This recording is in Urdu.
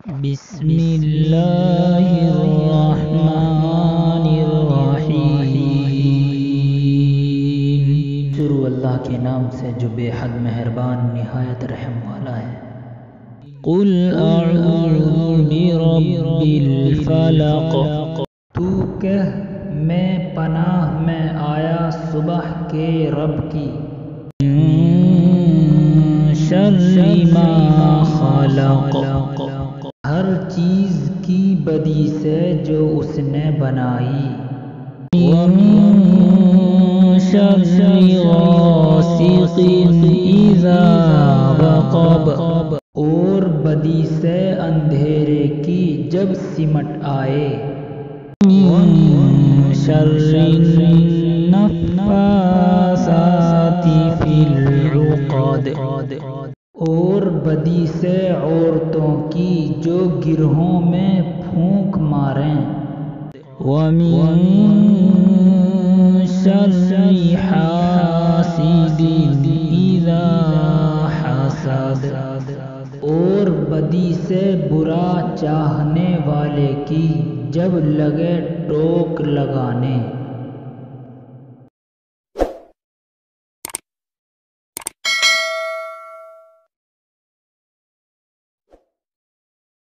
بسم اللہ الرحمن الرحیم۔ شروع اللہ کے نام سے جو بے حد مہربان نہایت رحم والا ہے۔ قل اعوذ برب الفلق، تو کہہ میں پناہ میں آیا صبح کے رب کی، من شر ما خلق، ہر چیز کی بدی سے جو اس نے بنائی، ومن شر غاسق اذا وقب، اور بدی سے اندھیرے کی جب سمٹ آئے، ومن شر النفاثات فی العقد، اور بدی سے عورتوں کی جو گرہوں میں پھونک ماریں، وَمِن شَرِّ حَاسِدٍ إِذَا حَسَدَ، اور بدی سے برا چاہنے والے کی جب لگے ٹوک لگانے۔